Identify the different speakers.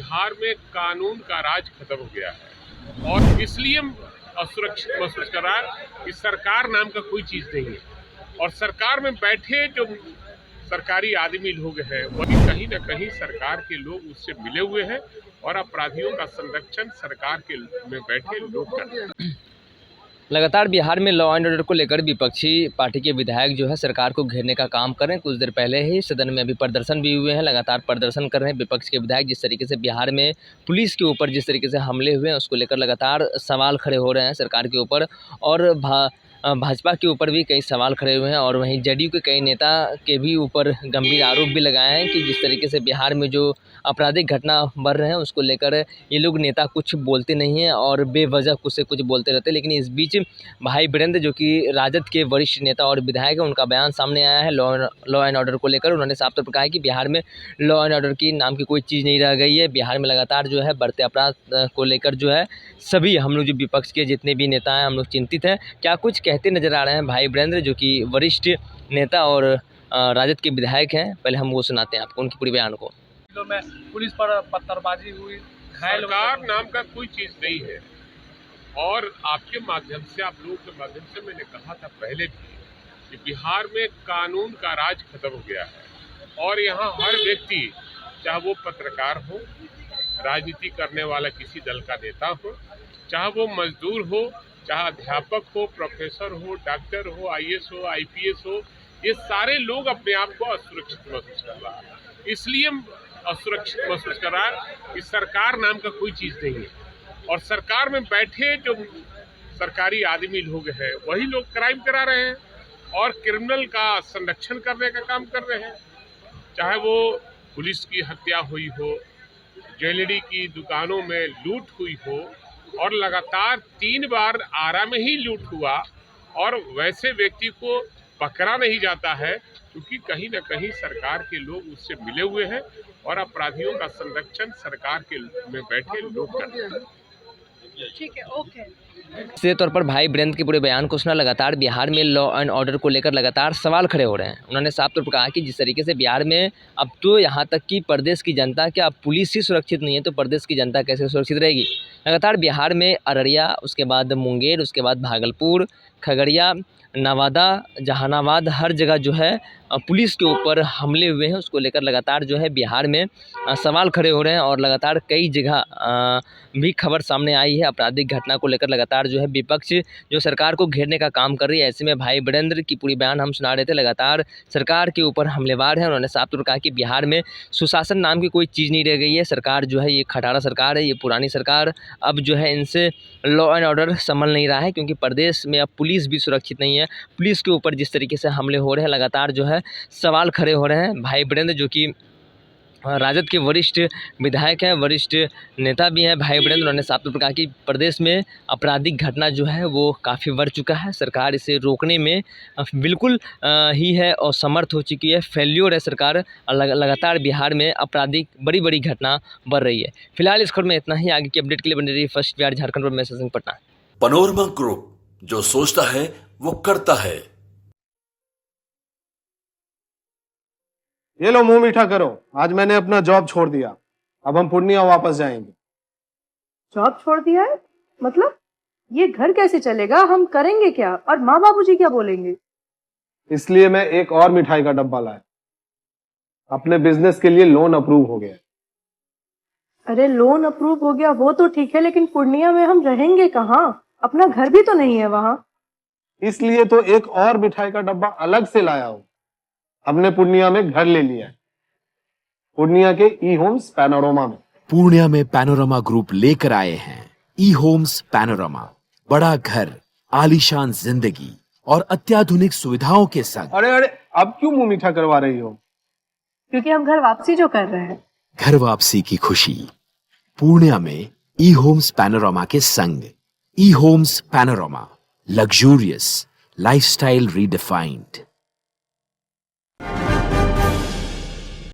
Speaker 1: बिहार में कानून का राज खत्म हो गया है और इसलिए हम असुरक्षित महसूस कर रहा है कि सरकार नाम का कोई चीज नहीं है। और सरकार में बैठे जो सरकारी आदमी लोग हैं वही कहीं ना कहीं सरकार के लोग उससे मिले हुए हैं और अपराधियों का संरक्षण सरकार के में बैठे लोग कर रहे हैं।
Speaker 2: लगातार बिहार में लॉ एंड ऑर्डर को लेकर विपक्षी पार्टी के विधायक जो है सरकार को घेरने का काम कर रहे हैं। कुछ देर पहले ही सदन में अभी प्रदर्शन भी हुए हैं, लगातार प्रदर्शन कर रहे हैं विपक्ष के विधायक। जिस तरीके से बिहार में पुलिस के ऊपर जिस तरीके से हमले हुए हैं उसको लेकर लगातार सवाल खड़े हो रहे हैं सरकार के ऊपर, और भाजपा के ऊपर भी कई सवाल खड़े हुए हैं। और वहीं जेडीयू के कई नेता के भी ऊपर गंभीर आरोप भी लगाए हैं कि जिस तरीके से बिहार में जो आपराधिक घटना बढ़ रहे हैं उसको लेकर ये लोग नेता कुछ बोलते नहीं हैं और बेवजह कुछ से कुछ बोलते रहते हैं। लेकिन इस बीच भाई वीरेंद्र जो कि राजद के वरिष्ठ नेता और विधायक हैं, उनका बयान सामने आया है लॉ एंड ऑर्डर को लेकर। उन्होंने साफ तौर पर कहा है कि बिहार में लॉ एंड ऑर्डर की नाम की कोई चीज़ नहीं रह गई है। बिहार में लगातार जो है बढ़ते अपराध को लेकर जो है सभी हम लोग जो विपक्ष के जितने भी नेता हैं हम लोग चिंतित हैं। क्या कुछ कहते नजर आ रहे हैं भाई वीरेंद्र जो कि वरिष्ठ नेता और राजद के विधायक हैं, पहले हम वो सुनाते हैं आपको उनकी पूरी बयान को।
Speaker 3: में पुलिस पर पत्थरबाजी हुई,
Speaker 1: सरकार नाम का कोई चीज नहीं है। और आपके माध्यम से, आप लोगों के माध्यम से मैंने कहा था पहले भी कि बिहार में कानून का राज खत्म हो गया है और यहाँ हर व्यक्ति, चाहे वो पत्रकार हो, राजनीति करने वाला किसी दल का नेता हो, चाहे वो मजदूर हो, चाहे अध्यापक हो, प्रोफेसर हो, डॉक्टर हो, आईएएस हो, आईपीएस हो, ये सारे लोग अपने आप को असुरक्षित महसूस कर रहा है। इसलिए असुरक्षित महसूस कर रहा है कि सरकार नाम का कोई चीज नहीं है और सरकार में बैठे जो सरकारी आदमी लोग हैं वही लोग क्राइम करा रहे हैं और क्रिमिनल का संरक्षण करने का काम कर रहे हैं। चाहे वो पुलिस की हत्या हुई हो, ज्वेलरी की दुकानों में लूट हुई हो, और लगातार 3 बार आरा में ही लूट हुआ और वैसे व्यक्ति को पकड़ा नहीं जाता है क्योंकि कहीं ना कहीं सरकार के लोग उससे मिले हुए हैं और अपराधियों का संरक्षण सरकार के में बैठे लोग कर रहे हैं।
Speaker 4: ठीक है, ओके।
Speaker 2: सीधे तौर पर भाई वीरेंद्र के पूरे बयान को सुना। लगातार बिहार में लॉ एंड ऑर्डर को लेकर लगातार सवाल खड़े हो रहे हैं। उन्होंने साफ तौर पर कहा कि जिस तरीके से बिहार में अब तो यहाँ तक कि प्रदेश की जनता, क्या अब पुलिस ही सुरक्षित नहीं है तो प्रदेश की जनता कैसे सुरक्षित रहेगी। लगातार बिहार में अररिया, उसके बाद मुंगेर, उसके बाद भागलपुर, खगड़िया, नवादा, जहानाबाद, हर जगह जो है पुलिस के ऊपर हमले हुए हैं। उसको लेकर लगातार जो है बिहार में सवाल खड़े हो रहे हैं और लगातार कई जगह भी खबर सामने आई है आपराधिक घटना को लेकर। लगातार जो है विपक्ष जो सरकार को घेरने का काम कर रही है। ऐसे में भाई वीरेंद्र की पूरी बयान हम सुना रहे थे। लगातार सरकार के ऊपर हमलेवार हैं। उन्होंने साफ तौर पर कहा कि बिहार में सुशासन नाम की कोई चीज़ नहीं रह गई है। सरकार जो है ये खटारा सरकार है, ये पुरानी सरकार अब जो है इनसे लॉ एंड ऑर्डर संभल नहीं रहा है क्योंकि प्रदेश में अब पुलिस भी सुरक्षित नहीं है। पुलिस के ऊपर जिस तरीके से हमले हो रहे हैं, लगातार जो है सवाल खड़े हो रहे हैं। भाई वीरेंद्र जो कि राजद के वरिष्ठ विधायक हैं, वरिष्ठ नेता भी हैं भाई वीरेंद्र, उन्होंने साफ तौर पर कहा कि प्रदेश में आपराधिक घटना जो है वो काफ़ी बढ़ चुका है। सरकार इसे रोकने में बिल्कुल ही है और समर्थ हो चुकी है, फेल्योर है सरकार। लगातार बिहार में आपराधिक बड़ी बड़ी घटना बढ़ रही है। फिलहाल इस खबर में इतना ही। आगे की अपडेट के लिए बने रहिए फर्स्ट बिहार झारखंड पर। मैं सिंह पटना।
Speaker 5: पैनोरमा ग्रुप, जो सोचता है वो करता है।
Speaker 6: ये लो, मुंह मीठा करो। आज मैंने अपना जॉब छोड़ दिया, अब हम पूर्णिया वापस जाएंगे।
Speaker 4: जॉब छोड़ दिया है? मतलब ये घर कैसे चलेगा? हम करेंगे क्या? और माँ बाबूजी क्या बोलेंगे?
Speaker 6: इसलिए मैं एक और मिठाई का डब्बा लाया। अपने बिजनेस के लिए लोन अप्रूव हो गया।
Speaker 4: अरे लोन अप्रूव हो गया वो तो ठीक है, लेकिन पूर्णिया में हम रहेंगे कहाँ? अपना घर भी तो नहीं है वहाँ।
Speaker 6: इसलिए तो एक और मिठाई का डब्बा अलग से लाया हूँ। हमने पूर्णिया में घर ले लिया है, पूर्णिया के ई होम्स पैनोरमा में।
Speaker 7: पूर्णिया में पैनोरमा ग्रुप लेकर आए हैं ई होम्स पैनोरमा। बड़ा घर, आलीशान जिंदगी और अत्याधुनिक सुविधाओं के संग।
Speaker 6: अरे अरे, अब क्यों मुंह मीठा करवा रही हो?
Speaker 4: क्योंकि हम घर वापसी जो कर रहे हैं।
Speaker 7: घर वापसी की खुशी पूर्णिया में ई होम्स पैनोरमा के संग। E Homes Panorama, luxurious lifestyle redefined.